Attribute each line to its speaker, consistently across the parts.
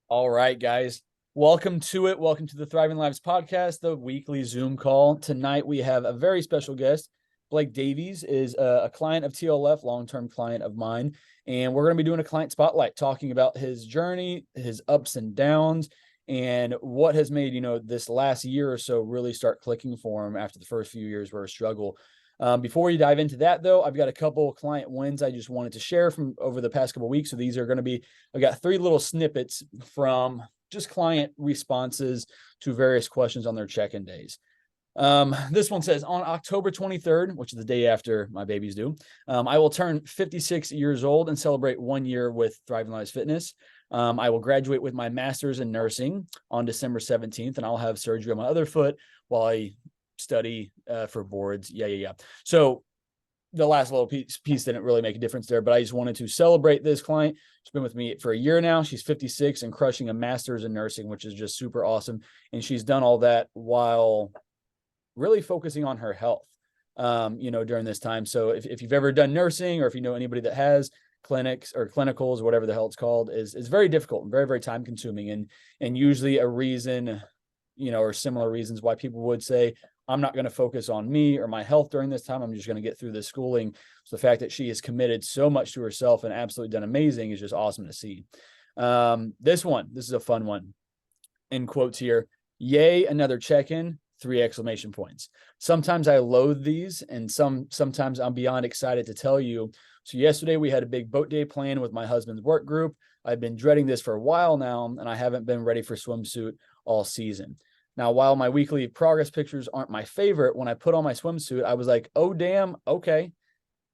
Speaker 1: All right, guys. Welcome to it. Welcome to the Thriving Lives podcast, the weekly Zoom call. Tonight, we have a very special guest. Blake Davies is a client of TLF, long-term client of mine. And we're going to be doing a client spotlight, talking about his journey, his ups and downs, and what has made, this last year or so really start clicking for him after the first few years were a struggle. Before we dive into that, though, I've got a couple client wins I just wanted to share from over the past couple of weeks. So these are going to be, I've got three little snippets from just client responses to various questions on their check-in days. This one says, on October 23rd, which is the day after my baby's due, I will turn 56 years old and celebrate 1 year with Thriving Lives Fitness. I will graduate with my master's in nursing on December 17th, and I'll have surgery on my other foot while I study for boards. Yeah. So the last little piece didn't really make a difference there, but I just wanted to celebrate this client. She's been with me for a year now. She's 56 and crushing a master's in nursing, which is just super awesome. And she's done all that while really focusing on her health, during this time. So if you've ever done nursing, or if you know anybody that has clinics or clinicals, whatever the hell it's called, is very difficult and very, very time consuming. And usually a reason, or similar reasons why people would say, I'm not going to focus on me or my health during this time. I'm just going to get through this schooling. So the fact that she has committed so much to herself and absolutely done amazing is just awesome to see. This is a fun one. In quotes here, yay, another check-in, 3 exclamation points. Sometimes I loathe these, and sometimes I'm beyond excited to tell you. So yesterday we had a big boat day planned with my husband's work group. I've been dreading this for a while now, and I haven't been ready for swimsuit all season. Now, while my weekly progress pictures aren't my favorite, when I put on my swimsuit, I was like, oh, damn, okay.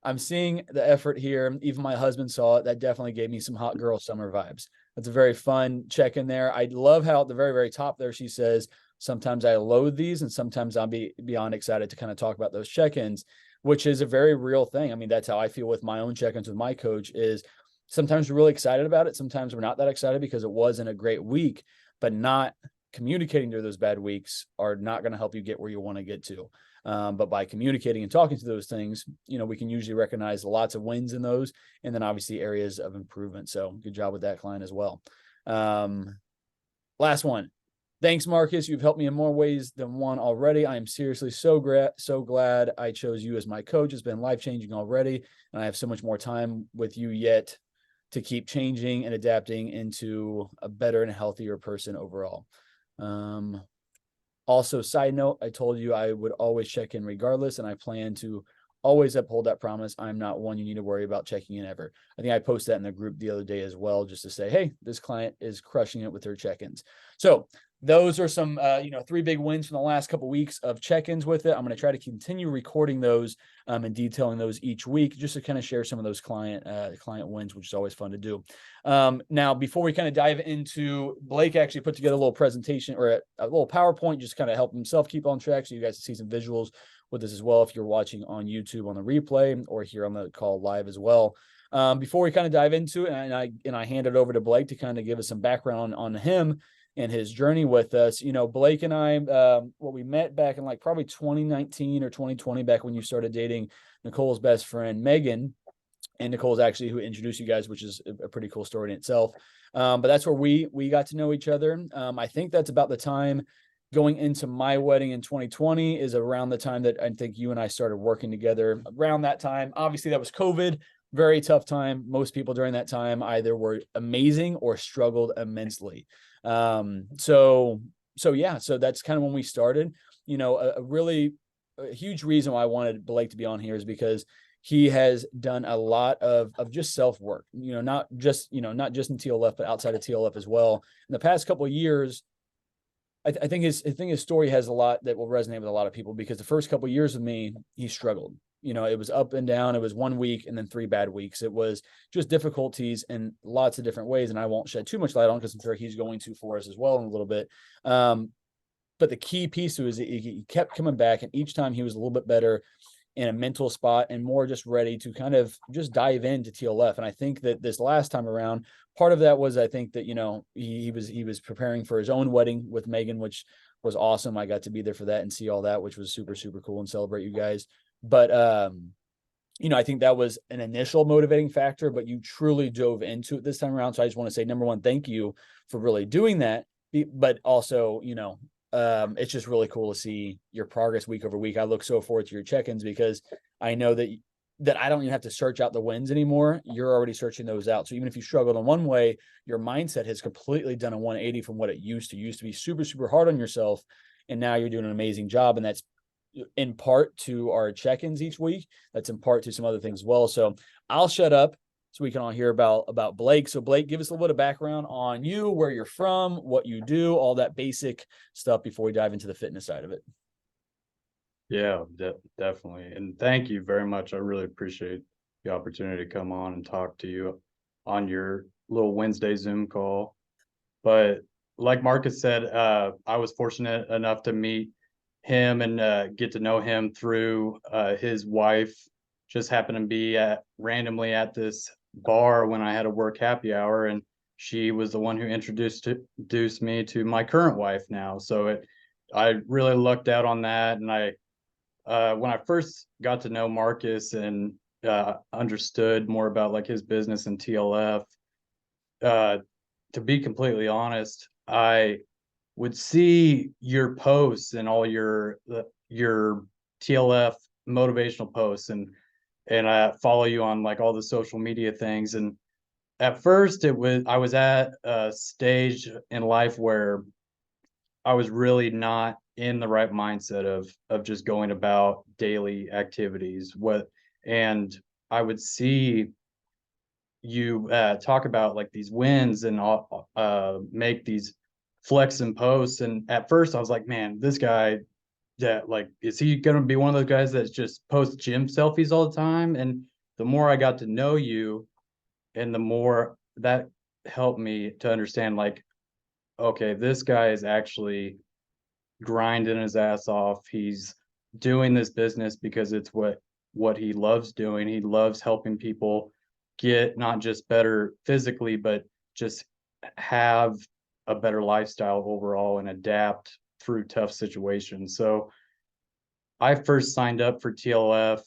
Speaker 1: I'm seeing the effort here. Even my husband saw it. That definitely gave me some hot girl summer vibes. That's a very fun check in there. I love how at the very, very top there, she says, sometimes I loathe these, and sometimes I'll be beyond excited to kind of talk about those check-ins, which is a very real thing. I mean, that's how I feel with my own check-ins with my coach is sometimes we're really excited about it. Sometimes we're not that excited because it wasn't a great week, but not communicating through those bad weeks are not going to help you get where you want to get to. But by communicating and talking to those things, we can usually recognize lots of wins in those, and then obviously areas of improvement. So good job with that client as well. Last one. Thanks, Marcus. You've helped me in more ways than one already. I am seriously so glad I chose you as my coach. It's been life-changing already, and I have so much more time with you yet to keep changing and adapting into a better and healthier person overall. Also, side note, I told you I would always check in regardless, and I plan to always uphold that promise. I'm not one you need to worry about checking in ever. I think I posted that in the group the other day as well, just to say, hey, this client is crushing it with their check-ins. So those are some, 3 big wins from the last couple of weeks of check-ins with it. I'm going to try to continue recording those and detailing those each week, just to kind of share some of those client wins, which is always fun to do. Now, before we kind of dive into, Blake actually put together a little presentation or a little PowerPoint, just kind of help himself keep on track, so you guys can see some visuals with this as well if you're watching on YouTube on the replay or here on the call live as well. Before we kind of dive into it, and I hand it over to Blake to kind of give us some background on him and his journey with us. Blake and I, we met back in like probably 2019 or 2020, back when you started dating Nicole's best friend, Megan. And Nicole's actually who introduced you guys, which is a pretty cool story in itself. But that's where we got to know each other. I think that's about the time going into my wedding in 2020 is around the time that I think you and I started working together. Around that time, obviously that was COVID, very tough time. Most people during that time either were amazing or struggled immensely. So that's kind of when we started. A huge reason why I wanted Blake to be on here is because he has done a lot of just self-work, not just in TLF, but outside of TLF as well. In the past couple of years, I think his story has a lot that will resonate with a lot of people, because the first couple of years with me, he struggled. It was up and down. It was 1 week and then 3 bad weeks. It was just difficulties in lots of different ways. And I won't shed too much light on, because I'm sure he's going to for us as well in a little bit. But the key piece to it is he kept coming back, and each time he was a little bit better in a mental spot and more just ready to kind of just dive into TLF. And I think that this last time around, part of that was, I think that, he was preparing for his own wedding with Megan, which was awesome. I got to be there for that and see all that, which was super, super cool, and celebrate you guys. But I think that was an initial motivating factor, but you truly dove into it this time around. So I just want to say, number one, thank you for really doing that. But also, it's just really cool to see your progress week over week. I look so forward to your check-ins because I know that I don't even have to search out the wins anymore. You're already searching those out. So even if you struggled in one way, your mindset has completely done a 180 from what it used to. You used to be super, super hard on yourself. And now you're doing an amazing job. And that's in part to our check-ins each week. That's in part to some other things as well. So I'll shut up so we can all hear about Blake. So Blake, give us a little bit of background on you, where you're from, what you do, all that basic stuff before we dive into the fitness side of it.
Speaker 2: Yeah, definitely. And thank you very much. I really appreciate the opportunity to come on and talk to you on your little Wednesday Zoom call. But like Marcus said, I was fortunate enough to meet him and get to know him through his wife. Just happened to be randomly at this bar when I had a work happy hour, and she was the one who introduced me to my current wife now. So I really lucked out on that, and when I first got to know Marcus and understood more about like his business and TLF, uh, to be completely honest, I would see your posts and all your TLF motivational posts, and I follow you on like all the social media things. And at first, I was at a stage in life where I was really not in the right mindset of just going about daily activities. And I would see you talk about like these wins and make these flex and posts. And at first, I was like, man, this guy, that like, is he going to be one of those guys that just posts gym selfies all the time? And the more I got to know you, and the more that helped me to understand, like, okay, this guy is actually grinding his ass off. He's doing this business because it's what he loves doing. He loves helping people get not just better physically, but just have a better lifestyle overall and adapt through tough situations. So I first signed up for TLF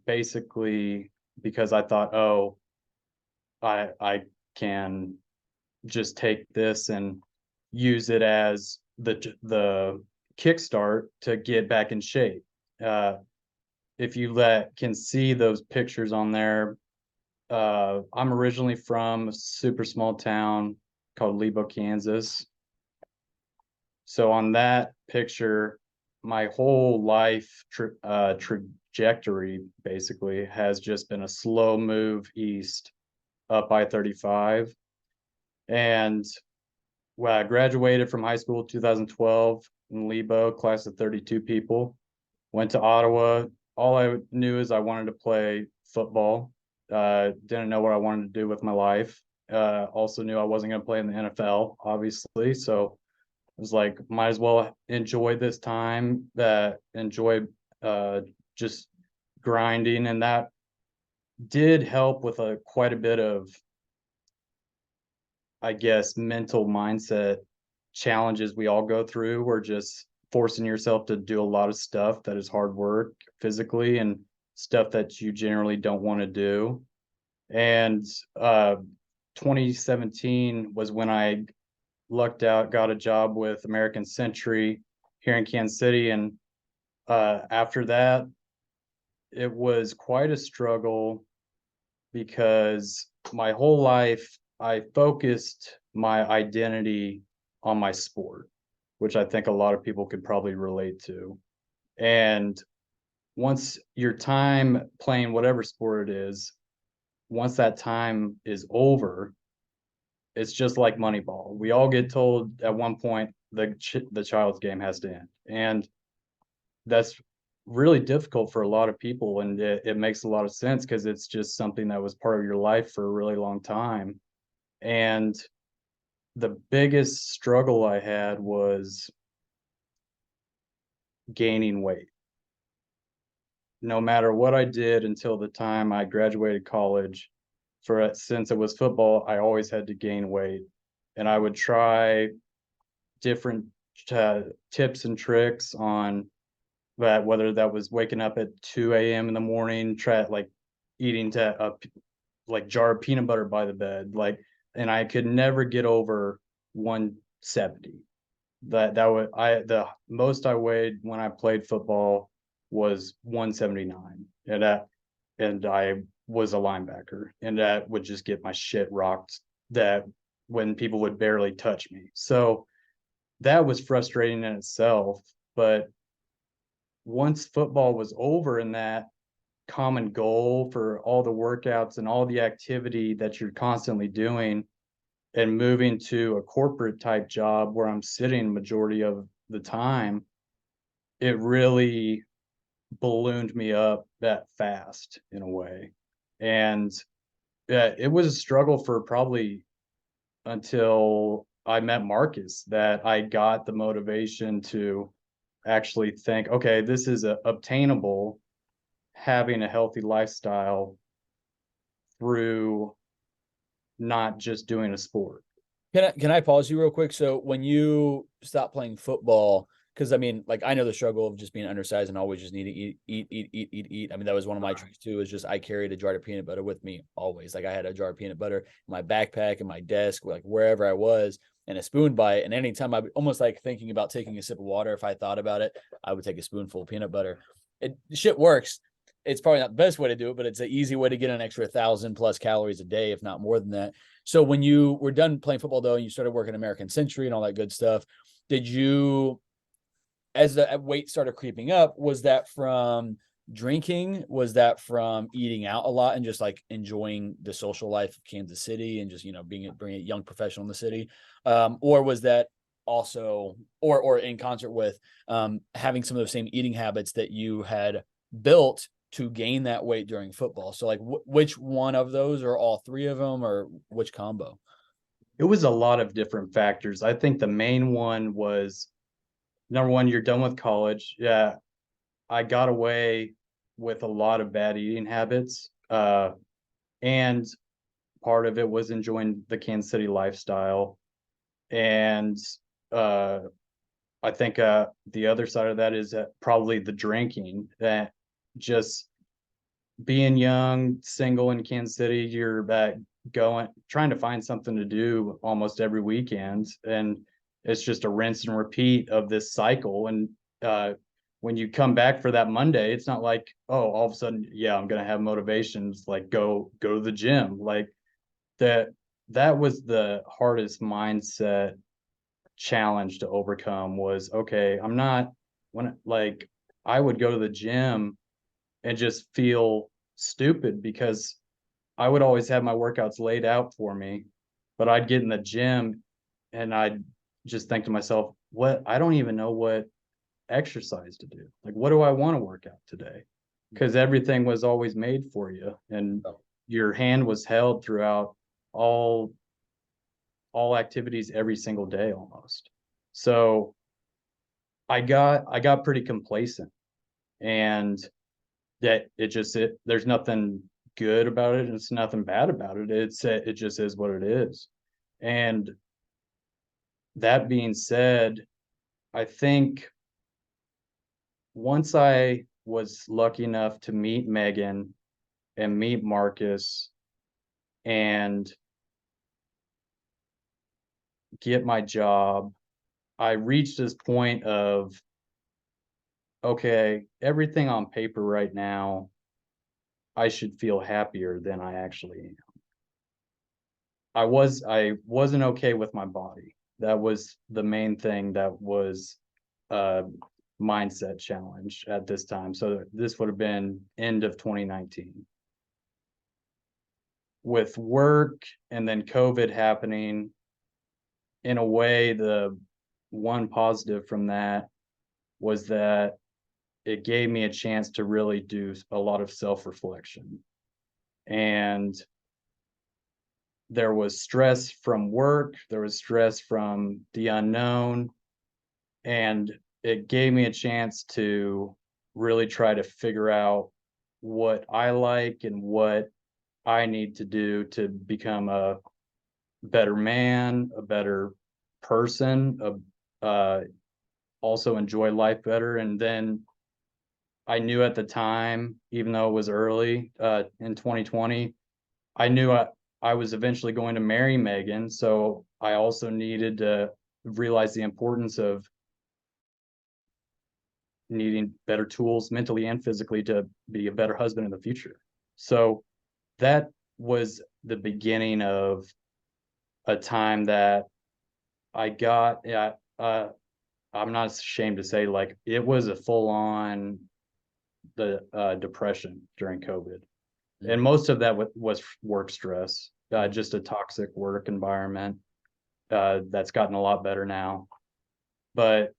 Speaker 2: basically because I thought, oh, I can just take this and use it as the kickstart to get back in shape. Uh, if you can see those pictures on there, I'm originally from a super small town called Lebo, Kansas. So on that picture, my whole life trajectory basically has just been a slow move east up I-35. And well, I graduated from high school 2012 in Lebo, class of 32 people. Went to Ottawa. All I knew is I wanted to play football. Didn't know what I wanted to do with my life. Also knew I wasn't going to play in the NFL, obviously. So I was like, might as well enjoy this time, enjoy just grinding. And that did help with quite a bit of, I guess, mental mindset challenges we all go through. We're just forcing yourself to do a lot of stuff that is hard work physically and stuff that you generally don't want to do. And 2017 was when I lucked out, got a job with American Century here in Kansas City. And after that, it was quite a struggle because my whole life I focused my identity on my sport, which I think a lot of people could probably relate to. And once your time playing whatever sport it is, once that time is over, it's just like Moneyball. We all get told at one point the child's game has to end, and that's really difficult for a lot of people. And it makes a lot of sense because it's just something that was part of your life for a really long time. And the biggest struggle I had was gaining weight. No matter what I did until the time I graduated college, since it was football, I always had to gain weight, and I would try different tips and tricks on that, whether that was waking up at 2 a.m. in the morning, try like eating like jar of peanut butter by the bed, like, and I could never get over 170. The most I weighed when I played football was 179, and I was a linebacker, and that would just get my shit rocked, that when people would barely touch me. So that was frustrating in itself. But once football was over, and that common goal for all the workouts and all the activity that you're constantly doing, and moving to a corporate type job where I'm sitting majority of the time, it really ballooned me up that fast in a way. And it was a struggle for probably until I met Marcus, that I got the motivation to actually think, okay, this is obtainable, having a healthy lifestyle through not just doing a sport.
Speaker 1: Can I pause you real quick? So when you stopped playing football, because I mean, like I know the struggle of just being undersized and always just need to eat. I mean, that was one of my tricks too, is just I carried a jar of peanut butter with me always. Like I had a jar of peanut butter in my backpack, in my desk, like wherever I was, and a spoon by it. And anytime I would almost like thinking about taking a sip of water, if I thought about it, I would take a spoonful of peanut butter. Shit works. It's probably not the best way to do it, but it's an easy way to get an extra 1,000+ calories a day, if not more than that. So when you were done playing football though, and you started working American Century and all that good stuff, did you, as the weight started creeping up, was that from drinking? Was that from eating out a lot and just like enjoying the social life of Kansas City and just, being a young professional in the city? Or was that also, or in concert with having some of those same eating habits that you had built to gain that weight during football? So like which one of those, or all three of them, or which combo?
Speaker 2: It was a lot of different factors. I think the main one was, number one, you're done with college. Yeah, I got away with a lot of bad eating habits. And part of it was enjoying the Kansas City lifestyle. And uh, I think the other side of that is probably the drinking, that just being young, single in Kansas City, you're trying to find something to do almost every weekend, and it's just a rinse and repeat of this cycle. And when you come back for that Monday, it's not like, oh, all of a sudden, yeah, I'm gonna have motivations, like go to the gym. Like that was the hardest mindset challenge to overcome. Was, okay, I'm not, when like I would go to the gym and just feel stupid, because I would always have my workouts laid out for me, but I'd get in the gym and I'd just think to myself, what, I don't even know what exercise to do. Like, what do I want to work out today? Because everything was always made for you, and your hand was held throughout all activities every single day almost. So I got pretty complacent, and that there's nothing good about it and it's nothing bad about it. It just is what it is. And that being said, I think once I was lucky enough to meet Megan and meet Marcus and get my job, I reached this point of, okay, everything on paper right now, I should feel happier than I actually am. I wasn't okay with my body. That was the main thing that was a mindset challenge at this time. So this would have been end of 2019. With work and then COVID happening, in a way, the one positive from that was that it gave me a chance to really do a lot of self-reflection. And there was stress from work, there was stress from the unknown, and it gave me a chance to really try to figure out what I like and what I need to do to become a better man, a better person, also enjoy life better. And then I knew at the time, even though it was early in 2020, I knew I was eventually going to marry Megan. So I also needed to realize the importance of needing better tools mentally and physically to be a better husband in the future. So that was the beginning of a time that I got, I'm not ashamed to say, like, it was a full on the depression during COVID. And most of that was work stress, just a toxic work environment that's gotten a lot better now. But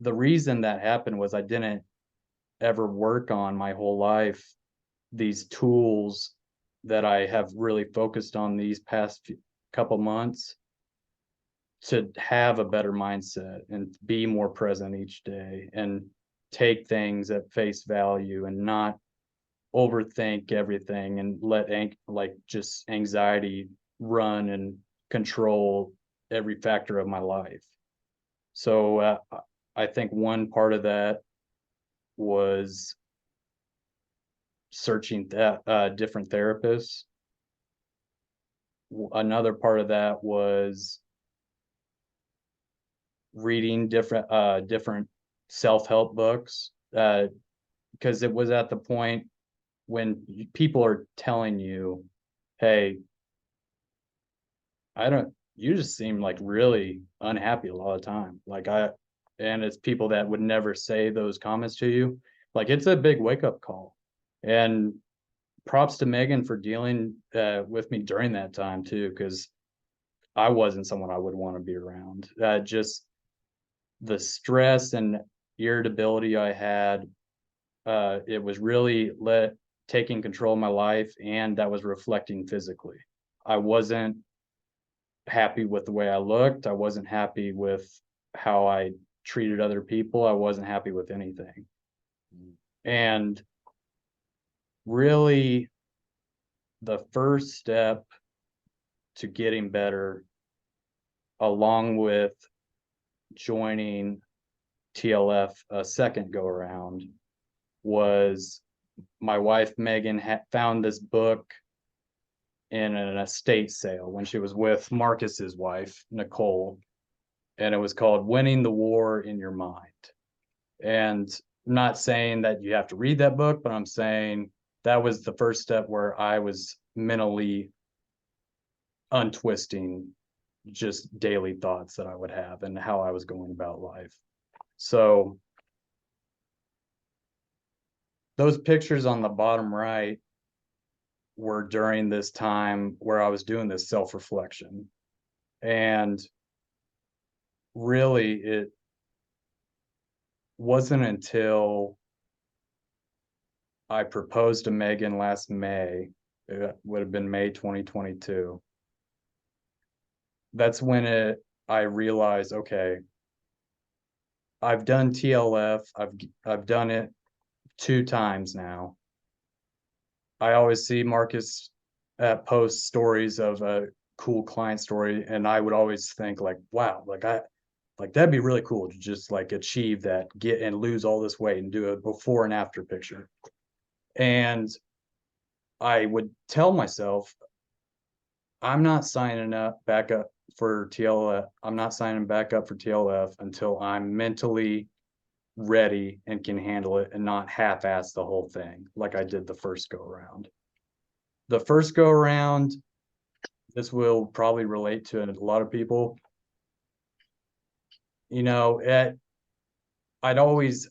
Speaker 2: the reason that happened was I didn't ever work on my whole life these tools that I have really focused on these past couple months to have a better mindset and be more present each day and take things at face value and not overthink everything and let like just anxiety run and control every factor of my life. So I think one part of that was searching different therapists. Another part of that was reading different self-help books, because it was at the point when people are telling you, hey, you just seem like really unhappy a lot of time. And it's people that would never say those comments to you. Like, it's a big wake up call. And props to Megan for dealing with me during that time too, because I wasn't someone I would want to be around. Just the stress and irritability I had, it was really taking control of my life, and that was reflecting physically. I wasn't happy with the way I looked. I wasn't happy with how I treated other people. I wasn't happy with anything. And really, the first step to getting better, along with joining TLF a second go around, was my wife Megan found this book in an estate sale when she was with Marcus's wife Nicole, and it was called Winning the War in Your Mind. And I'm not saying that you have to read that book, but I'm saying that was the first step where I was mentally untwisting just daily thoughts that I would have and how I was going about life. So those pictures on the bottom right were during this time where I was doing this self-reflection. And really, it wasn't until I proposed to Megan last May, it would have been May 2022. That's when I realized, okay, I've done TLF. I've done it 2 times now. I always see Marcus post stories of a cool client story, and I would always think like, wow, like that'd be really cool to just like achieve that, get and lose all this weight and do a before and after picture. And I would tell myself, I'm not signing back up for TLF. I'm not signing back up for TLF until I'm mentally ready and can handle it and not half-ass the whole thing like I did the first go around. The first go around, this will probably relate to a lot of people. I'd always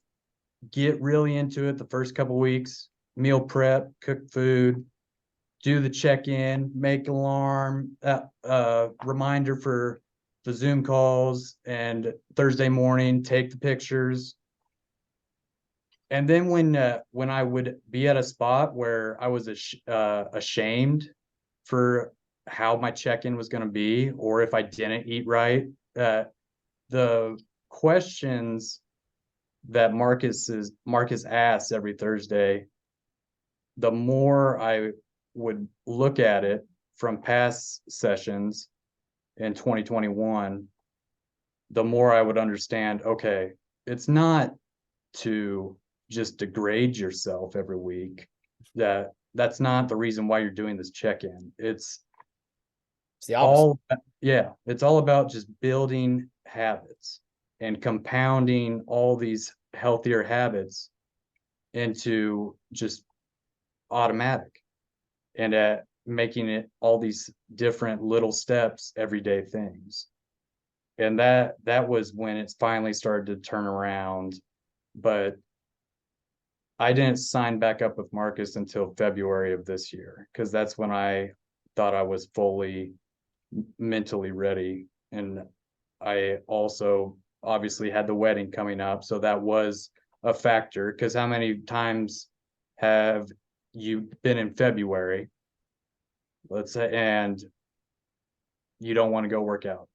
Speaker 2: get really into it the first couple weeks, meal prep, cook food, do the check-in, make alarm, reminder for the Zoom calls, and Thursday morning, take the pictures. And then when I would be at a spot where I was ashamed for how my check-in was going to be, or if I didn't eat right, the questions that Marcus asks every Thursday, the more I would look at it from past sessions in 2021, the more I would understand, okay, it's not to just degrade yourself every week. That's not the reason why you're doing this check-in.
Speaker 1: It's the opposite.
Speaker 2: It's all about just building habits and compounding all these healthier habits into just automatic, and at making it all these different little steps, everyday things. And that was when it finally started to turn around. But I didn't sign back up with Marcus until February of this year, because that's when I thought I was fully mentally ready. And I also obviously had the wedding coming up, so that was a factor. Because how many times have you been in February, let's say, and you don't want to go work out,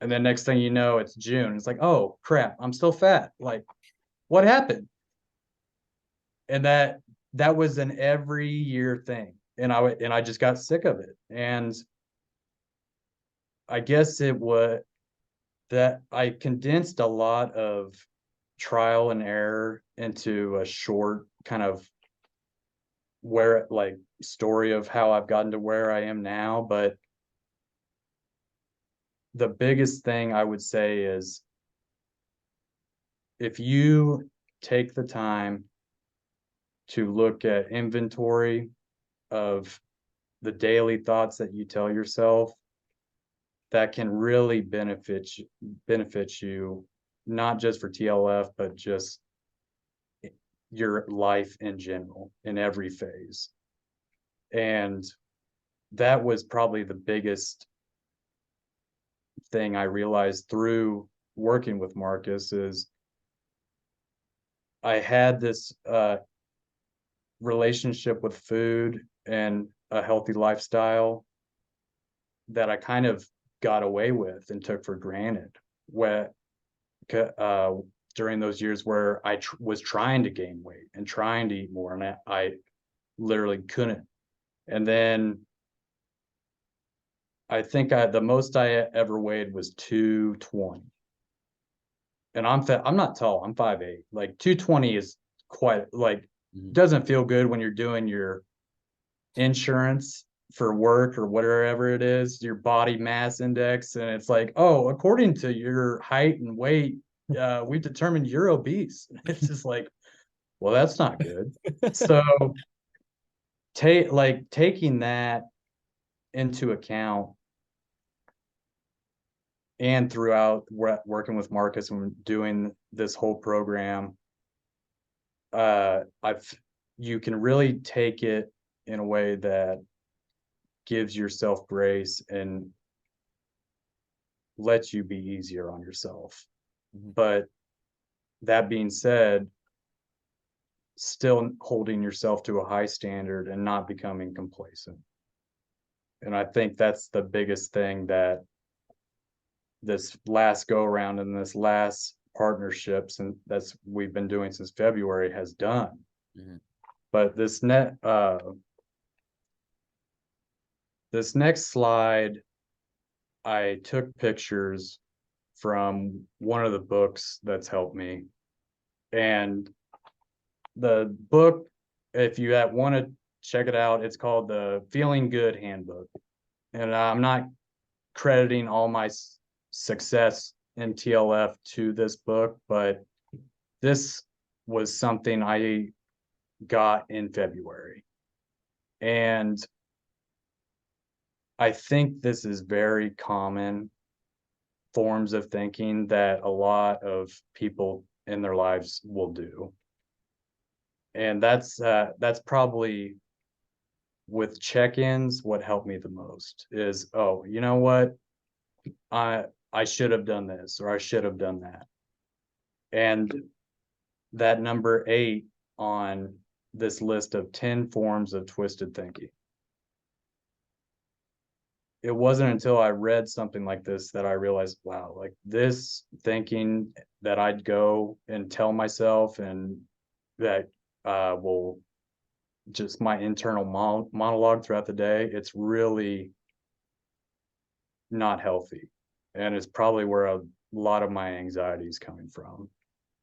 Speaker 2: and then next thing you know, it's June, it's like, oh crap, I'm still fat, like what happened? And that was an every year thing, and I just got sick of it. And I guess it was that I condensed a lot of trial and error into a short kind of where like story of how I've gotten to where I am now. But the biggest thing I would say is, if you take the time to look at inventory of the daily thoughts that you tell yourself, that can really benefit you, not just for TLF, but just your life in general, in every phase. And that was probably the biggest thing I realized through working with Marcus. Is I had this relationship with food and a healthy lifestyle that I kind of got away with and took for granted, where during those years where I was trying to gain weight and trying to eat more, and I literally couldn't. And then I think the most I ever weighed was 220. And I'm not tall, I'm 5'8". Like 220 is quite, like, doesn't feel good when you're doing your insurance for work or whatever it is, your body mass index, and it's like, oh, according to your height and weight, we determined you're obese. It's just like, well, that's not good. So taking that into account, and throughout working with Marcus and doing this whole program, you can really take it in a way that gives yourself grace and lets you be easier on yourself. But that being said, still holding yourself to a high standard and not becoming complacent. And I think that's the biggest thing that this last go around and this last partnerships, and that's we've been doing since February, has done. But this next slide, I took pictures from one of the books that's helped me. And the book, if you want to check it out, it's called the Feeling Good Handbook. And I'm not crediting all my success in TLF to this book, but this was something I got in February. And I think this is very common forms of thinking that a lot of people in their lives will do. And that's probably, with check-ins, what helped me the most is, oh, you know what? I should have done this, or I should have done that. And that number 8 on this list of 10 forms of twisted thinking. It wasn't until I read something like this that I realized, wow, like this thinking that I'd go and tell myself, and that will just my internal monologue throughout the day, it's really not healthy. And it's probably where a lot of my anxiety is coming from.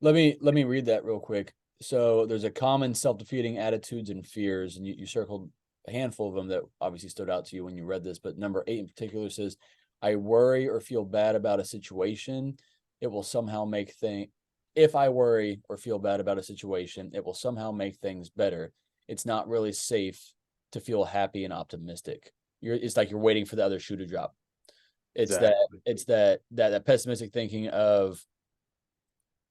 Speaker 1: Let me read that real quick. So there's a common self-defeating attitudes and fears, and you circled a handful of them that obviously stood out to you when you read this, but number 8 in particular says, I worry or feel bad about a situation, it will somehow make things if I worry or feel bad about a situation, it will somehow make things better. It's not really safe to feel happy and optimistic. It's like you're waiting for the other shoe to drop. It's that
Speaker 2: Exactly.
Speaker 1: it's that pessimistic thinking of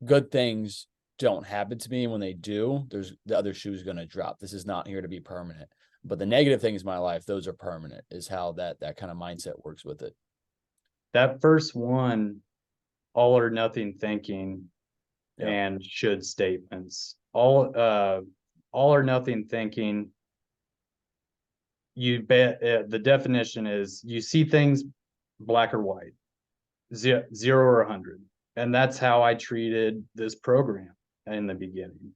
Speaker 1: good things don't happen to me. And when they do, there's the other shoe is going to drop. This is not here to be permanent. But the negative things in my life, those are permanent, is how that kind of mindset works with it.
Speaker 2: That first one, all or nothing thinking
Speaker 1: Yeah.
Speaker 2: and should statements. All or nothing thinking, you bet the definition is you see things black or white, zero or 100. And that's how I treated this program in the beginning.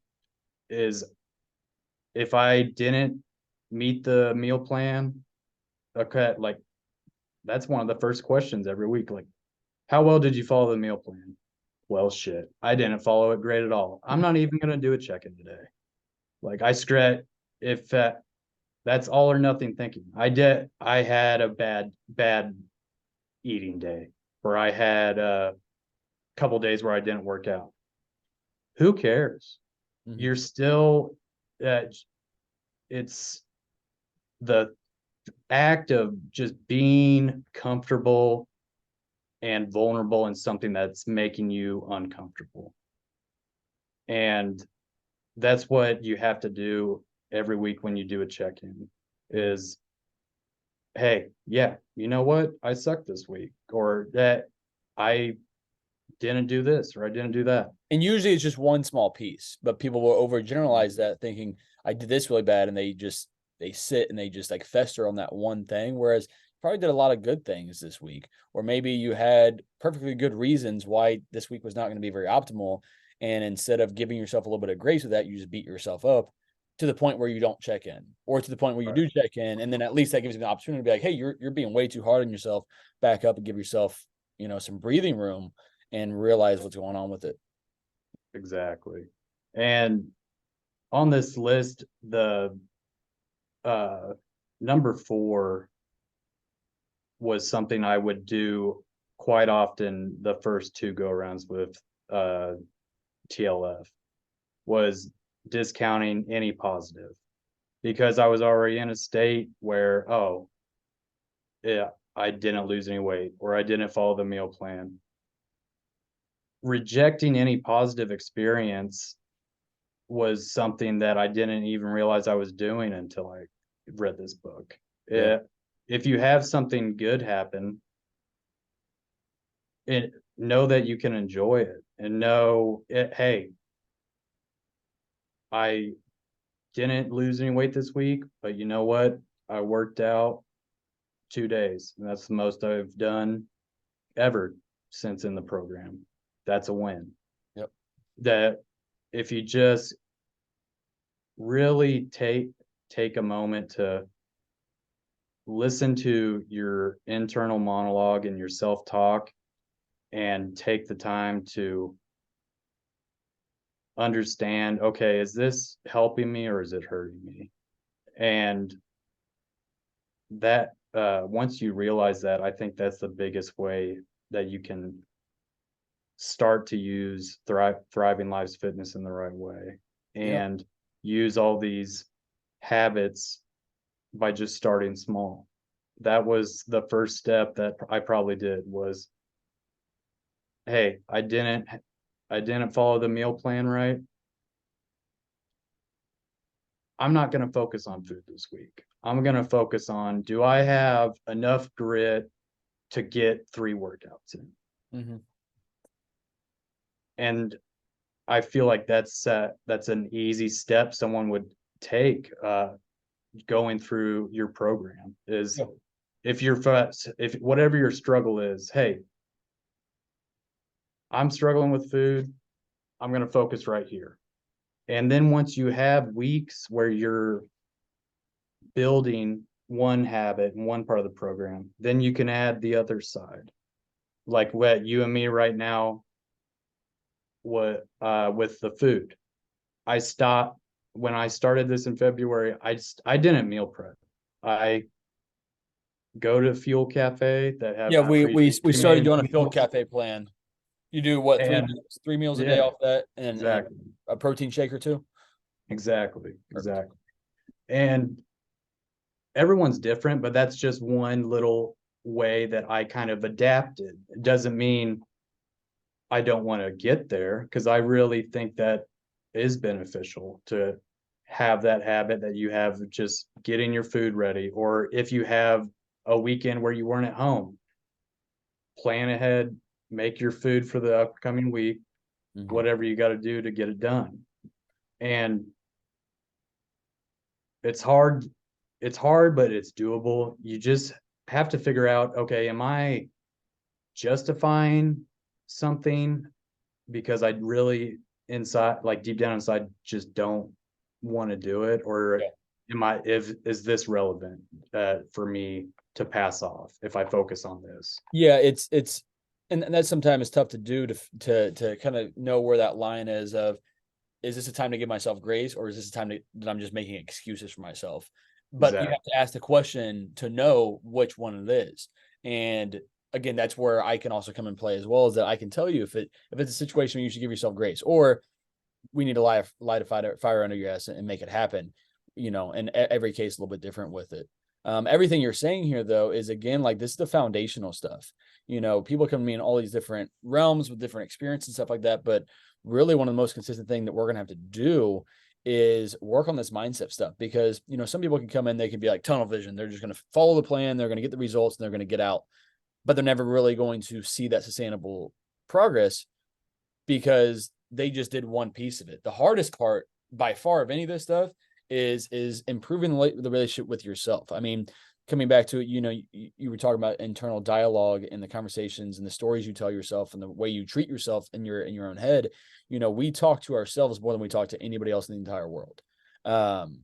Speaker 2: Is if I didn't meet the meal plan, okay, like that's one of the first questions every week. Like, how well did you follow the meal plan? Well, shit, I didn't follow it great at all. I'm not even gonna do a check-in today. Like I scratch if that's all or nothing thinking. I had a bad eating day, or I had a couple days where I didn't work out. Who cares?
Speaker 1: Mm-hmm.
Speaker 2: You're still it's the act of just being comfortable and vulnerable in something that's making you uncomfortable. And that's what you have to do every week when you do a check-in is, hey, yeah, you know what? I sucked this week, or that I didn't do this, or I didn't do that.
Speaker 1: And usually it's just one small piece, but people will overgeneralize that thinking I did this really bad, and they sit and they just like fester on that one thing. Whereas you probably did a lot of good things this week, or maybe you had perfectly good reasons why this week was not going to be very optimal. And instead of giving yourself a little bit of grace with that, you just beat yourself up to the point where you don't check in, or to the point where you
Speaker 2: Right.
Speaker 1: do check in, and then at least that gives you the opportunity to be like, hey, you're being way too hard on yourself. Back up and give yourself, some breathing room and realize what's going on with it.
Speaker 2: Exactly. And on this list, the uh number 4 was something I would do quite often the first 2 go arounds with uh TLF, was discounting any positive, because I was already in a state where, oh, yeah, I didn't lose any weight, or I didn't follow the meal plan. Rejecting any positive experience was something that I didn't even realize I was doing until I read this book.
Speaker 1: Yeah.
Speaker 2: If you have something good happen, know that you can enjoy it, and know it, hey, I didn't lose any weight this week, but you know what? I worked out 2 days, and that's the most I've done ever since in the program. That's a win.
Speaker 1: Yep.
Speaker 2: That if you just really take a moment to listen to your internal monologue and your self-talk, and take the time to understand, okay, is this helping me or is it hurting me? And that once you realize that, I think that's the biggest way that you can start to use thriving lives fitness in the right way,
Speaker 1: Yeah.
Speaker 2: and use all these habits by just starting small. That was the first step that I probably did, was, hey, I didn't follow the meal plan right. I'm not going to focus on food this week. I'm going to focus on, do I have enough grit to get 3 workouts in?
Speaker 1: Mm-hmm.
Speaker 2: And I feel like that's an easy step someone would take going through your program, is
Speaker 1: Yeah.
Speaker 2: if whatever your struggle is, hey, I'm struggling with food, I'm going to focus right here. And then once you have weeks where you're building one habit in one part of the program, then you can add the other side. Like what you and me right now, with the food. I stopped when I started this in February. I didn't meal prep. I go to Fuel Cafe that have
Speaker 1: Yeah, we started
Speaker 2: pre-made
Speaker 1: doing a field
Speaker 2: meals,
Speaker 1: cafe plan. You do what,
Speaker 2: and
Speaker 1: three meals a day
Speaker 2: yeah,
Speaker 1: off that, and
Speaker 2: exactly,
Speaker 1: a protein shake or two?
Speaker 2: exactly,
Speaker 1: Perfect.
Speaker 2: exactly. And everyone's different, but that's just one little way that I kind of adapted. It doesn't mean I don't want to get there, because I really think that is beneficial to have that habit that you have, just getting your food ready. Or if you have a weekend where you weren't at home, plan ahead, make your food for the upcoming week,
Speaker 1: Mhm.
Speaker 2: whatever you got to do to get it done. And it's hard, but it's doable. You just have to figure out, okay, am I justifying something because I really inside, like deep down inside, just don't want to do it? Or
Speaker 1: Yeah.
Speaker 2: if is this relevant for me to pass off if I focus on this?
Speaker 1: Yeah, it's and that's sometimes tough to do to kind of know where that line is of, is this a time to give myself grace, or is this a time that I'm just making excuses for myself? But you have
Speaker 2: Exactly.
Speaker 1: to ask the question to know which one it is. And again, that's where I can also come in play as well, is that I can tell you if it's a situation where you should give yourself grace, or we need to light a fire under your ass and make it happen. And every case a little bit different with it. Everything you're saying here, though, is again like this is the foundational stuff. People come to me in all these different realms with different experience and stuff like that. But really, one of the most consistent thing that we're gonna have to do is work on this mindset stuff, because some people can come in, they can be like tunnel vision. They're just gonna follow the plan, they're gonna get the results, and they're gonna get out, but they're never really going to see that sustainable progress because they just did one piece of it. The hardest part by far of any of this stuff is improving the relationship with yourself. I mean, coming back to it, you were talking about internal dialogue and the conversations and the stories you tell yourself and the way you treat yourself in your own head. We talk to ourselves more than we talk to anybody else in the entire world. Um,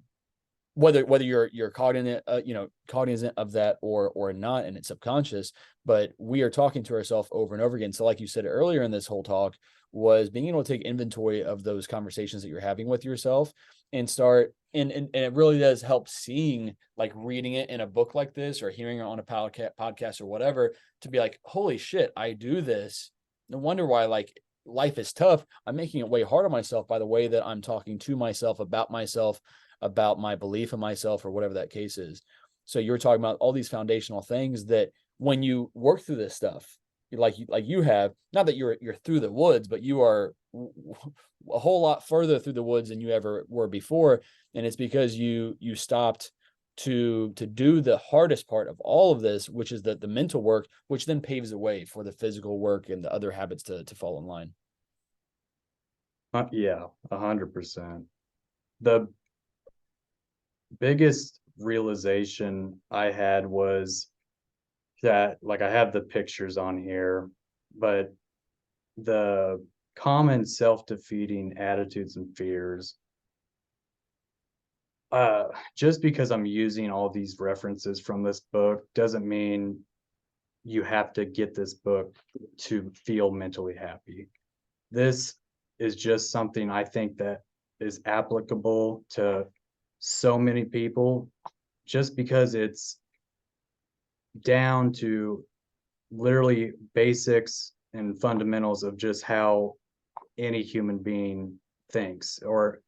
Speaker 1: whether you're cognizant of that or not, and it's subconscious, but we are talking to ourselves over and over again. So like you said earlier in this whole talk, was being able to take inventory of those conversations that you're having with yourself and start and it really does help, seeing, like, reading it in a book like this or hearing it on a podcast or whatever, to be like, holy shit, I do this. No wonder why, like, life is tough. I'm making it way harder on myself by the way that I'm talking to myself, about my belief in myself, or whatever that case is. So you're talking about all these foundational things that when you work through this stuff, like you have, not that you're through the woods, but you are a whole lot further through the woods than you ever were before. And it's because you stopped to do the hardest part of all of this, which is the mental work, which then paves the way for the physical work and the other habits to fall in line.
Speaker 2: Yeah, 100%. The biggest realization I had was that, like, I have the pictures on here, but the common self-defeating attitudes and fears, just because I'm using all these references from this book doesn't mean you have to get this book to feel mentally happy. This is just something I think that is applicable to so many people, just because it's down to literally basics and fundamentals of just how any human being thinks, or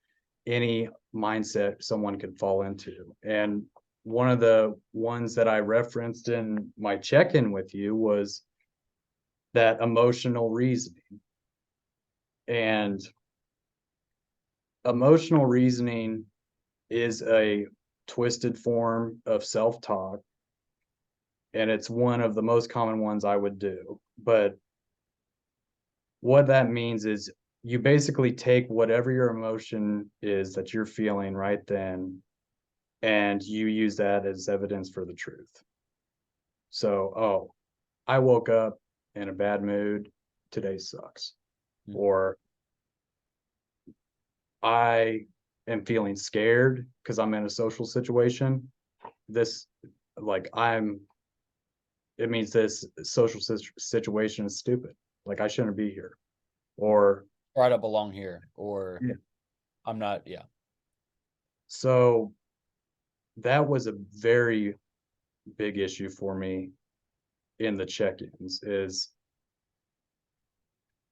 Speaker 2: any mindset someone could fall into. And one of the ones that I referenced in my check-in with you was that emotional reasoning. And emotional reasoning is a twisted form of self-talk, and it's one of the most common ones I would do. But what that means is you basically take whatever your emotion is that you're feeling right then, and you use that as evidence for the truth. So, oh, I woke up in a bad mood. Today sucks.
Speaker 1: Mm.
Speaker 2: Or I am feeling scared because I'm in a social situation. This, like, it means this social situation is stupid. Like, I shouldn't be here. Or
Speaker 1: or I don't belong here, or
Speaker 2: Yeah.
Speaker 1: I'm not. Yeah.
Speaker 2: So that was a very big issue for me in the check-ins is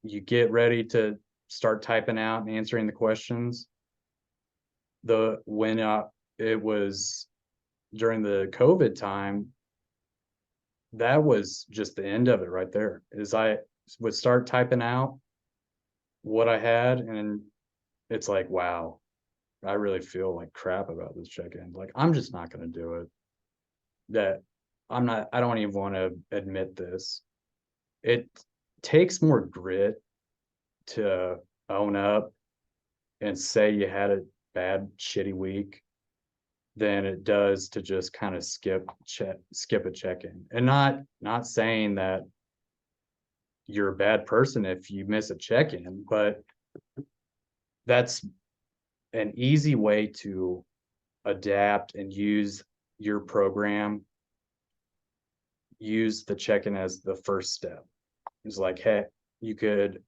Speaker 2: you get ready to start typing out and answering the questions. The when it was during the COVID time, that was just the end of it right there. Is I would start typing out what I had, and it's like, wow, I really feel like crap about this check-in. Like, I'm just not going to do it. That I don't even want to admit this. It takes more grit to own up and say you had a bad, shitty week than it does to just kind of skip a check-in. And not saying that you're a bad person if you miss a check-in, but that's an easy way to adapt and use your program, use the check-in as the first step. It's like, hey, you could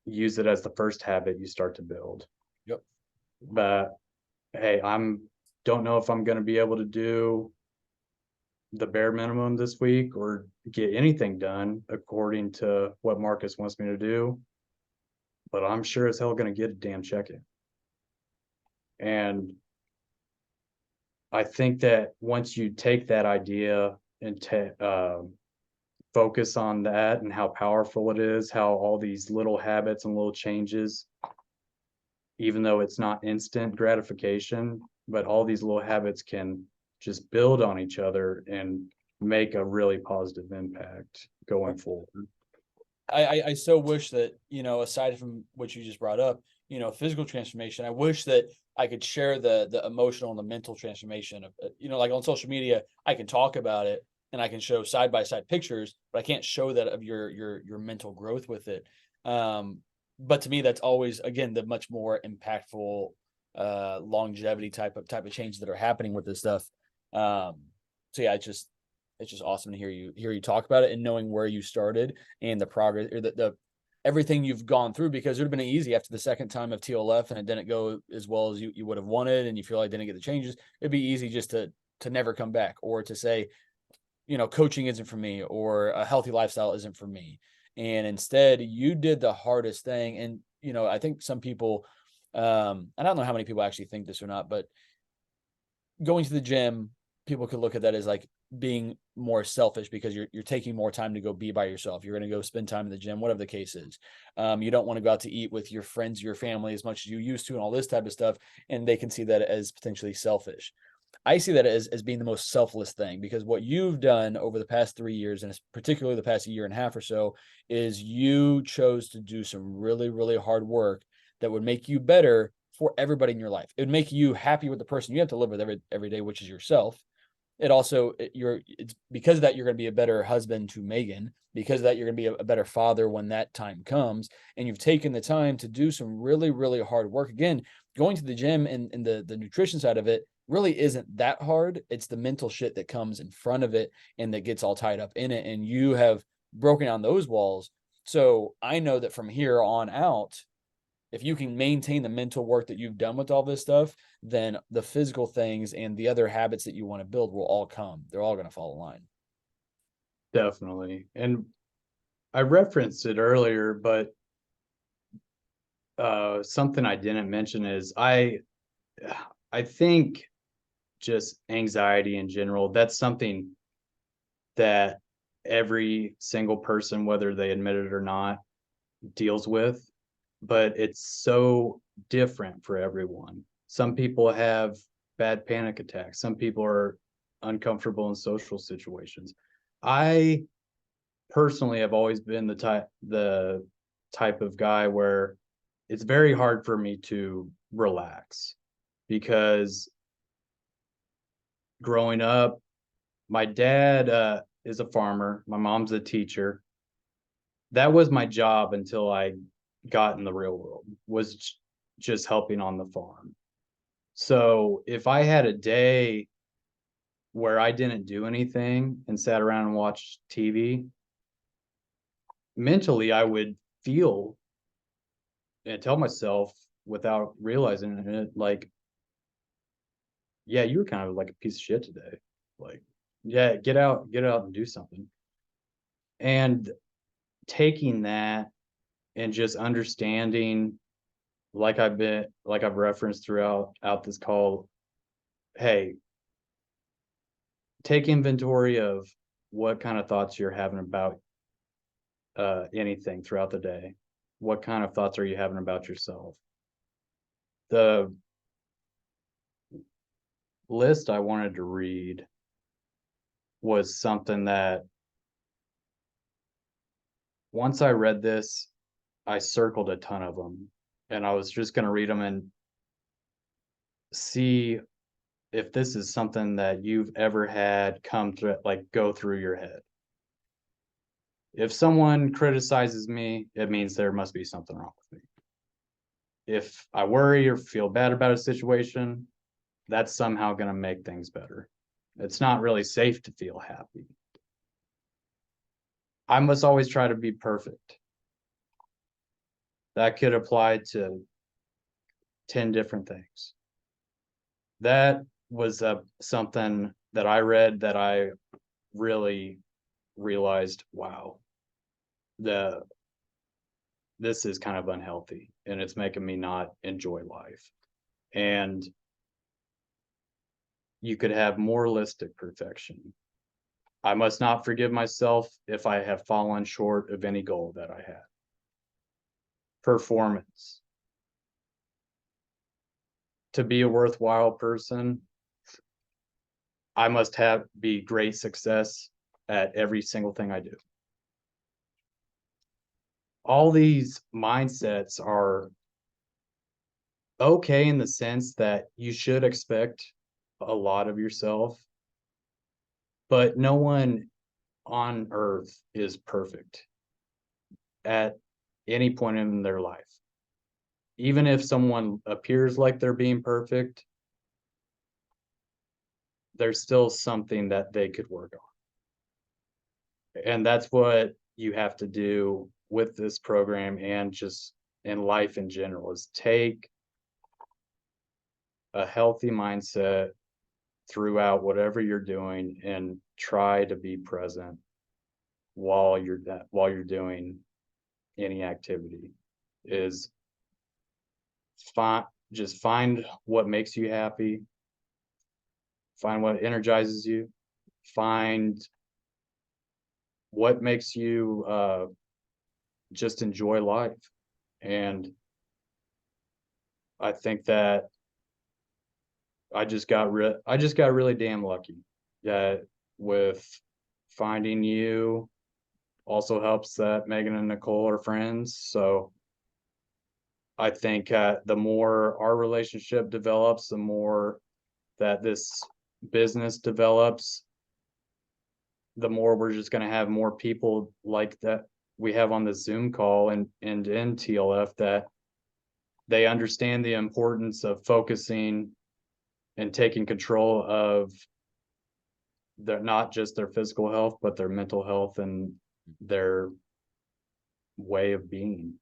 Speaker 2: use it as the first habit you start to build.
Speaker 1: Yep.
Speaker 2: But hey, don't know if I'm going to be able to do the bare minimum this week or get anything done according to what Marcus wants me to do, but I'm sure as hell going to get a damn check-in. And I think that once you take that idea and focus on that and how powerful it is, how all these little habits and little changes, even though it's not instant gratification, but all these little habits can just build on each other and make a really positive impact going forward.
Speaker 1: I so wish that, aside from what you just brought up, physical transformation, I wish that I could share the emotional and the mental transformation of, like on social media, I can talk about it and I can show side by side pictures, but I can't show that of your mental growth with it. But to me, that's always, again, the much more impactful longevity type of changes that are happening with this stuff. So yeah, it's just awesome to hear you talk about it and knowing where you started and the progress, or the everything you've gone through, because it would have been easy after the second time of TLF and it didn't go as well as you would have wanted and you feel like didn't get the changes. It'd be easy just to never come back, or to say, coaching isn't for me, or a healthy lifestyle isn't for me. And instead you did the hardest thing. And I think some people, I don't know how many people actually think this or not, but going to the gym, people could look at that as like being more selfish, because you're taking more time to go be by yourself. You're going to go spend time in the gym, whatever the case is. You don't want to go out to eat with your friends, your family as much as you used to, and all this type of stuff. And they can see that as potentially selfish. I see that as being the most selfless thing, because what you've done over the past 3 years, and particularly the past year and a half or so, is you chose to do some really, really hard work that would make you better for everybody in your life. It would make you happy with the person you have to live with every day, which is yourself. It also, it's because of that you're going to be a better husband to Megan, because of that you're going to be a better father when that time comes. And you've taken the time to do some really, really hard work. Again, going to the gym and the nutrition side of it really isn't that hard. It's the mental shit that comes in front of it and that gets all tied up in it. And you have broken down those walls. So I know that from here on out, if you can maintain the mental work that you've done with all this stuff, then the physical things and the other habits that you want to build will all come. They're all going to fall in line.
Speaker 2: Definitely. And I referenced it earlier, but something I didn't mention is I think just anxiety in general, that's something that every single person, whether they admit it or not, deals with, but it's so different for everyone. Some people have bad panic attacks. Some people are uncomfortable in social situations. I personally have always been the type of guy where it's very hard for me to relax, because growing up, my dad is a farmer, my mom's a teacher. That was my job until I got in the real world, was just helping on the farm. So if I had a day where I didn't do anything and sat around and watched TV, mentally I would feel and tell myself without realizing it, like, yeah, you were kind of like a piece of shit today. Like, yeah, get out and do something. And taking that and just understanding, like I've referenced throughout out this call, hey, take inventory of what kind of thoughts you're having about anything throughout the day. What kind of thoughts are you having about yourself? The list I wanted to read was something that once I read this, I circled a ton of them, and I was just going to read them and see if this is something that you've ever had come to like go through your head. If someone criticizes me, it means there must be something wrong with me. If I worry or feel bad about a situation, that's somehow going to make things better. It's not really safe to feel happy. I must always try to be perfect. That could apply to 10 different things. That was something that I read that I really realized, wow, the this is kind of unhealthy and it's making me not enjoy life. And you could have moralistic perfection. I must not forgive myself if I have fallen short of any goal that I had. Performance. To be a worthwhile person, I must be great success at every single thing I do. All these mindsets are okay in the sense that you should expect a lot of yourself, but no one on earth is perfect at any point in their life. Even if someone appears like they're being perfect, there's still something that they could work on. And that's what you have to do with this program and just in life in general is take a healthy mindset throughout whatever you're doing and try to be present while you're doing any activity. Is find just find what makes you happy, find what energizes you, find what makes you just enjoy life. And I think that I just got really damn lucky that with finding you. Also helps that Megan and Nicole are friends. So I think the more our relationship develops, the more that this business develops, the more we're just going to have more people like that we have on the Zoom call and in TLF that they understand the importance of focusing and taking control of their not just their physical health, but their mental health and their way of being.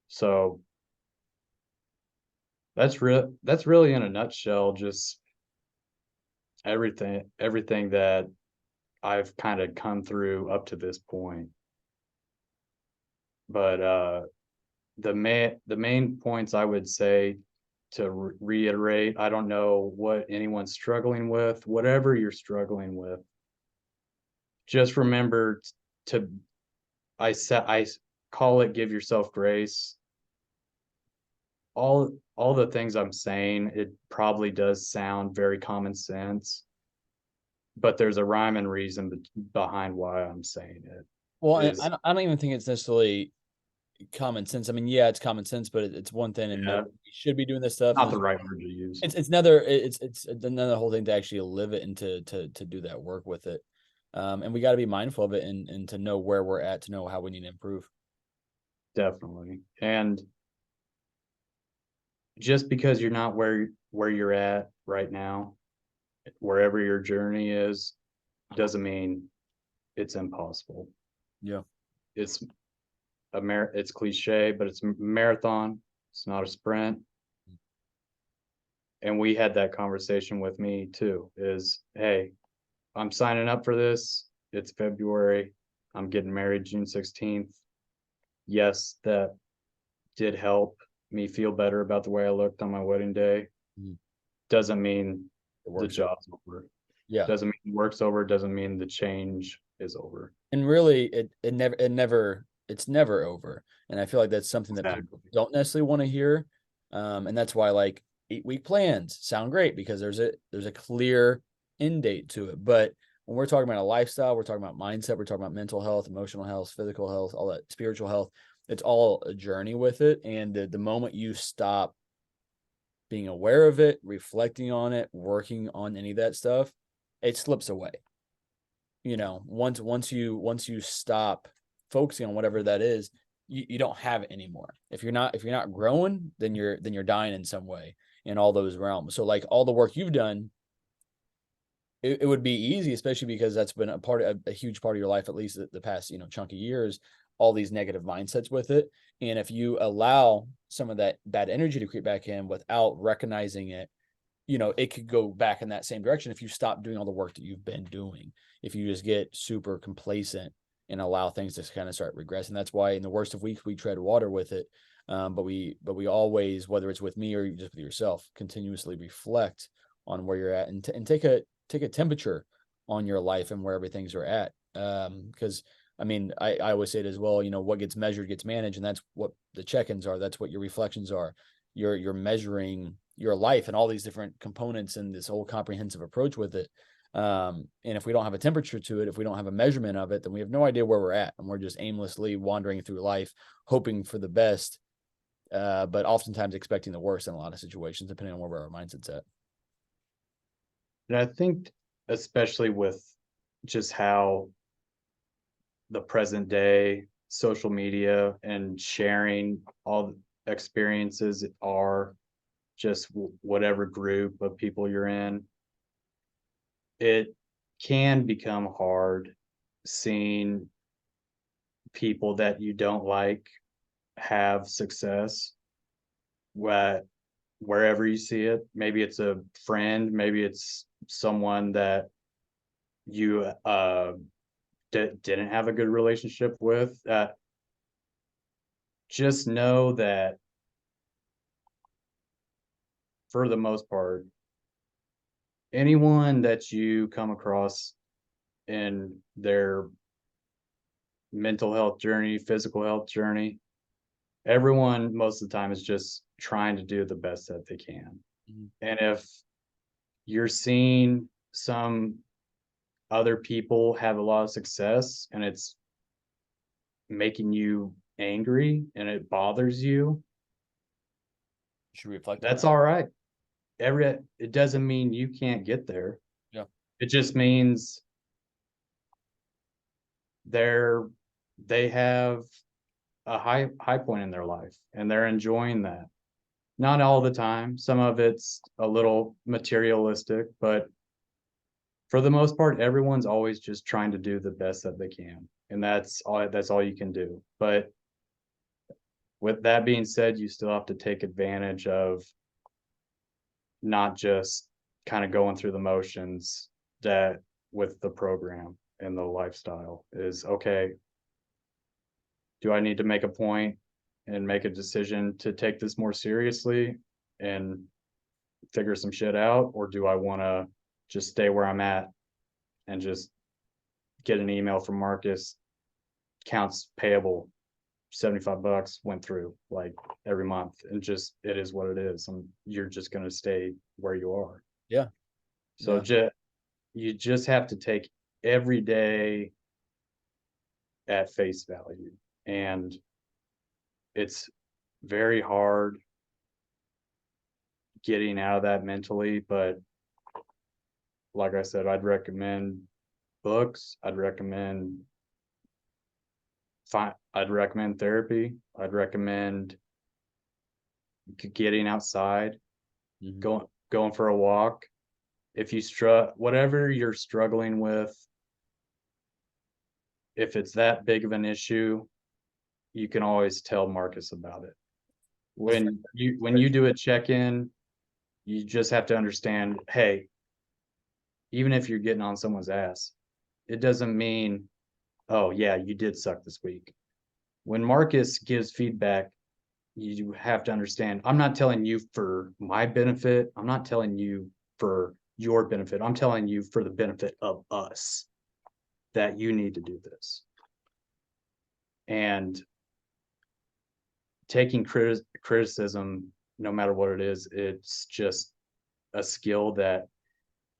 Speaker 2: So that's really in a nutshell just everything that I've kind of come through up to this point. But the main points I would say to reiterate, I don't know what anyone's struggling with, whatever you're struggling with. Just remember to I call it give yourself grace. All the things I'm saying, it probably does sound very common sense, but there's a rhyme and reason behind why I'm saying it.
Speaker 1: Well, and
Speaker 2: Is
Speaker 1: I don't even think it's necessarily common sense. I mean, yeah, it's common sense, but it's one thing to know
Speaker 2: yeah,
Speaker 1: we should be doing this stuff,
Speaker 2: not
Speaker 1: and
Speaker 2: the right word to use.
Speaker 1: it's another whole thing to actually live it and to do that work with it. And we got to be mindful of it and to know where we're at, to know how we need to improve.
Speaker 2: Definitely. And just because you're not where you're at right now, wherever your journey is, doesn't mean it's impossible.
Speaker 1: Yeah.
Speaker 2: It's it's cliche, but it's a marathon. It's not a sprint. And we had that conversation with me too, is, hey, I'm signing up for this. It's February. I'm getting married June 16th. Yes, that did help me feel better about the way I looked on my wedding day.
Speaker 1: Mhm.
Speaker 2: Doesn't mean
Speaker 1: It
Speaker 2: the
Speaker 1: works.
Speaker 2: job's over.
Speaker 1: Yeah.
Speaker 2: Doesn't mean work's over. Doesn't mean the change is over.
Speaker 1: And really it's never over. And I feel like that's something that people
Speaker 2: Exactly.
Speaker 1: don't necessarily want to hear. And that's why like 8-week plans sound great because there's a clear end date to it. But when we're talking about a lifestyle, we're talking about mindset, we're talking about mental health, emotional health, physical health, all that spiritual health. It's all a journey with it. And the moment you stop being aware of it, reflecting on it, working on any of that stuff, it slips away. Once you stop focusing on whatever that is, you don't have it anymore. If you're not growing, then you're dying in some way in all those realms. So like all the work you've done, it would be easy, especially because that's been a huge part of your life, at least the past chunk of years, all these negative mindsets with it. And if you allow some of that bad energy to creep back in without recognizing it, it could go back in that same direction if you stop doing all the work that you've been doing. If you just get super complacent and allow things to kind of start regressing. That's why in the worst of weeks we tread water with it. But we always, whether it's with me or just with yourself, continuously reflect on where you're at and take a temperature on your life and where everything's are at. Because I mean, I always say it as well. What gets measured gets managed, and that's what the check-ins are. That's what your reflections are. You're measuring your life and all these different components and this whole comprehensive approach with it. And if we don't have a temperature to it, if we don't have a measurement of it, then we have no idea where we're at, and we're just aimlessly wandering through life, hoping for the best, but oftentimes expecting the worst in a lot of situations, depending on where our mindset's at.
Speaker 2: And I think, especially with just how the present day social media and sharing all the experiences are, just whatever group of people you're in, it can become hard seeing people that you don't like have success, what wherever you see it. Maybe it's a friend, maybe it's someone that you didn't have a good relationship with. Just know that for the most part, anyone that you come across in their mental health journey, physical health journey, everyone most of the time is just trying to do the best that they can.
Speaker 1: Mhm.
Speaker 2: And if you're seeing some other people have a lot of success and it's making you angry and it bothers you,
Speaker 1: You should reflect on
Speaker 2: that's
Speaker 1: it.
Speaker 2: all right. It doesn't mean you can't get there.
Speaker 1: Yeah.
Speaker 2: It just means they're they have a high point in their life and they're enjoying that. Not all the time. Some of it's a little materialistic, but for the most part, everyone's always just trying to do the best that they can. And that's all you can do. But with that being said, you still have to take advantage of not just kind of going through the motions that with the program and the lifestyle is okay. Do I need to make a point and make a decision to take this more seriously and figure some shit out? Or do I want to just stay where I'm at and just get an email from Marcus, counts payable, $75 went through like every month, and just it is what it is, and you're just going to stay where you are.
Speaker 1: Yeah.
Speaker 2: So
Speaker 1: Yeah.
Speaker 2: you just have to take every day at face value, and it's very hard getting out of that mentally. But like I said, I'd recommend books. I'd recommend therapy. I'd recommend getting outside,
Speaker 1: Mhm.
Speaker 2: going for a walk. If you whatever you're struggling with, if it's that big of an issue, you can always tell Marcus about it. When you do a check-in, you just have to understand, hey, even if you're getting on someone's ass, it doesn't mean, oh yeah, you did suck this week. When Marcus gives feedback, you have to understand, I'm not telling you for my benefit. I'm not telling you for your benefit. I'm telling you for the benefit of us that you need to do this. And taking criticism, no matter what it is, it's just a skill that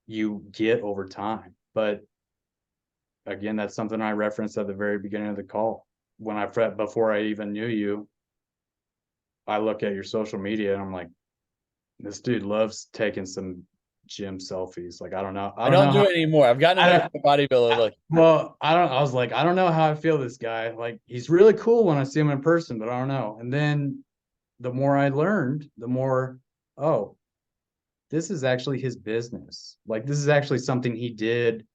Speaker 2: you get over time. But again, that's something I referenced at the very beginning of the call. Before I even knew you, I look at your social media and I'm like, this dude loves taking some gym selfies. Like, I don't know.
Speaker 1: I don't do it anymore. I've gotten
Speaker 2: I
Speaker 1: away
Speaker 2: don't-
Speaker 1: from the bodybuilder look.
Speaker 2: Well, I was like, I don't know how I feel this guy. Like, he's really cool when I see him in person, but I don't know. And then the more I learned, the more, oh, this is actually his business. Like, this is actually something he did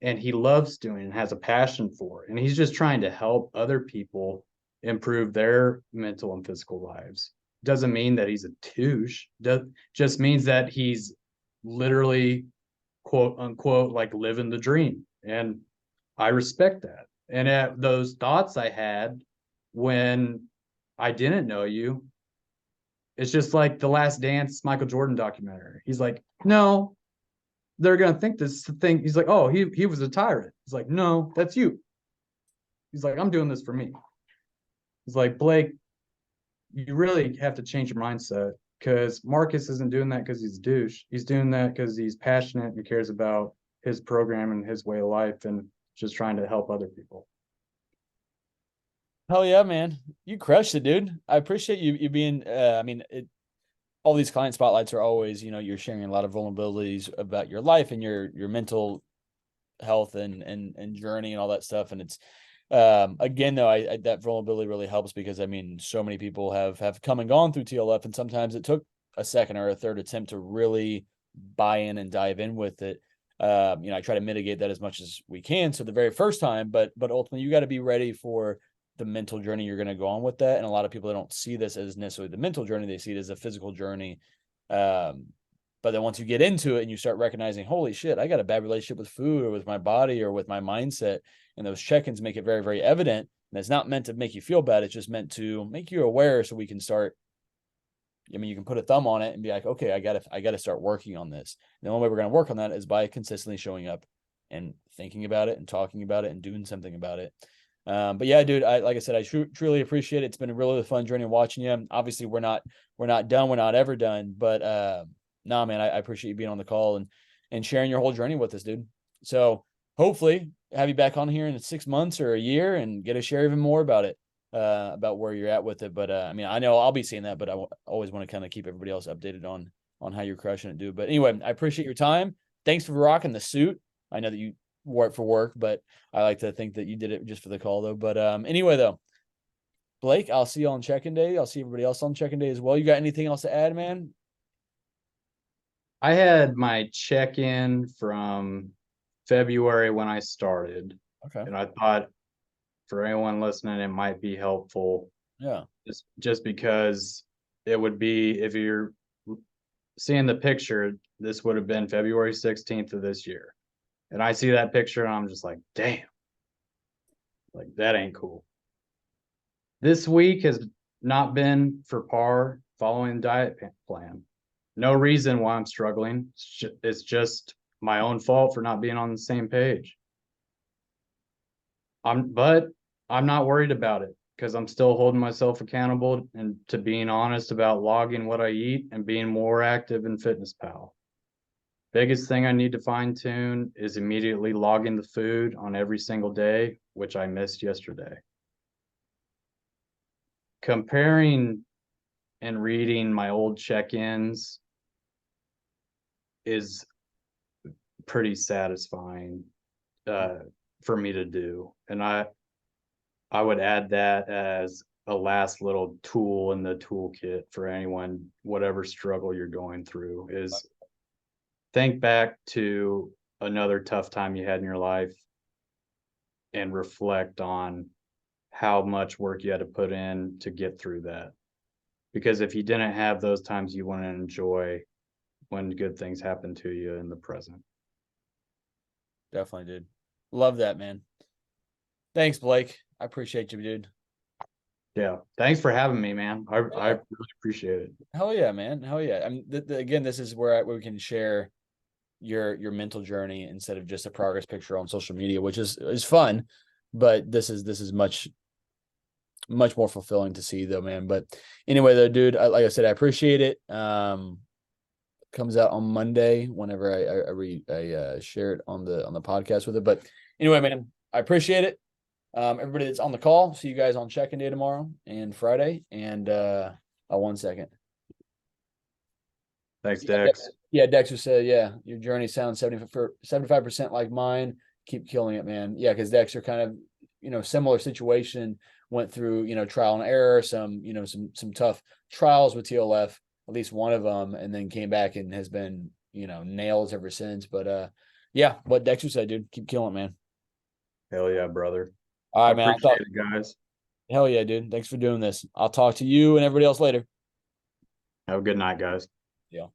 Speaker 2: and he loves doing and has a passion for. And he's just trying to help other people improve their mental and physical lives. Doesn't mean that he's a douche. Just means that he's literally, quote unquote, like living the dream. And I respect that. And at those thoughts I had when I didn't know you, it's just like the Last Dance Michael Jordan documentary. He's like, no, they're gonna think this thing. He's like, oh, he was a tyrant. He's like, no, that's you. He's like, I'm doing this for me. He's like, Blake, you really have to change your mindset because Marcus isn't doing that because he's a douche. He's doing that because he's passionate and cares about his program and his way of life and just trying to help other people.
Speaker 1: Hell yeah, man. You crushed it, dude. I appreciate you being I mean, all these client spotlights are always, you're sharing a lot of vulnerabilities about your life and your mental health and journey and all that stuff. And it's again though, I that vulnerability really helps because I mean so many people have come and gone through TLF, and sometimes it took a second or a third attempt to really buy in and dive in with it. I try to mitigate that as much as we can. So the very first time, but ultimately you got to be ready for the mental journey you're going to go on with that. And a lot of people don't see this as necessarily the mental journey; they see it as a physical journey. But then once you get into it and you start recognizing, holy shit, I got a bad relationship with food or with my body or with my mindset, and those check-ins make it very, very evident. And it's not meant to make you feel bad; it's just meant to make you aware, so we can start. I mean, you can put a thumb on it and be like, okay, I gotta start working on this. And the only way we're gonna work on that is by consistently showing up and thinking about it and talking about it and doing something about it. But yeah, dude, like I said, I truly appreciate it. It's been a really fun journey watching you. Obviously, we're not done. We're not ever done. But nah, man, I appreciate you being on the call and sharing your whole journey with us, dude. So hopefully have you back on here in 6 months or a year and get to share even more about it, about where you're at with it. But I mean, I know I'll be seeing that, but I always want to kind of keep everybody else updated on how you're crushing it, dude. But anyway, I appreciate your time. Thanks for rocking the suit. I know that you wore it for work, but I like to think that you did it just for the call though. But anyway though, Blake, I'll see you on check-in day. I'll see everybody else on check-in day as well. You got anything else to add, man?
Speaker 2: I had my check-in from February when I started,
Speaker 1: Okay.
Speaker 2: and I thought for anyone listening, it might be helpful.
Speaker 1: Yeah.
Speaker 2: Just because it would be, if you're seeing the picture, this would have been February 16th of this year. And I see that picture and I'm just like, damn, like that ain't cool. This week has not been for par following diet plan. No reason why I'm struggling. It's just my own fault for not being on the same page. But I'm not worried about it because I'm still holding myself accountable and to being honest about logging what I eat and being more active in FitnessPal. Biggest thing I need to fine tune is immediately logging the food on every single day, which I missed yesterday. Comparing and reading my old check-ins is pretty satisfying for me to do. And I would add that as a last little tool in the toolkit for anyone, whatever struggle you're going through, is think back to another tough time you had in your life and reflect on how much work you had to put in to get through that. Because if you didn't have those times, you want to enjoy when good things happen to you in the present.
Speaker 1: Definitely, dude. Love that, man. Thanks, Blake. I appreciate you, dude.
Speaker 2: Yeah. Thanks for having me, man. I
Speaker 1: Yeah.
Speaker 2: really appreciate it.
Speaker 1: Hell yeah, man. Hell yeah. I mean, again, this is where we can share your mental journey instead of just a progress picture on social media, which is fun, but this is much more fulfilling to see though, man. But anyway, though, dude, like I said, I appreciate it. Comes out on Monday whenever I share it on the podcast with it. But anyway, man, I appreciate it. Everybody that's on the call, see you guys on check-in day tomorrow and Friday. And 1 second.
Speaker 2: Thanks, Dex.
Speaker 1: Yeah, Dexter said, yeah, your journey sounds 75% like mine. Keep killing it, man. Yeah, because Dexter kind of, similar situation, went through, trial and error, some tough trials with TLF, at least one of them, and then came back and has been, nails ever since. But yeah, what Dexter said, dude, keep killing it, man.
Speaker 2: Hell yeah, brother.
Speaker 1: All
Speaker 2: I
Speaker 1: right, man.
Speaker 2: appreciate it, guys.
Speaker 1: Hell yeah, dude. Thanks for doing this. I'll talk to you and everybody else later.
Speaker 2: Have a good night, guys.
Speaker 1: Yeah.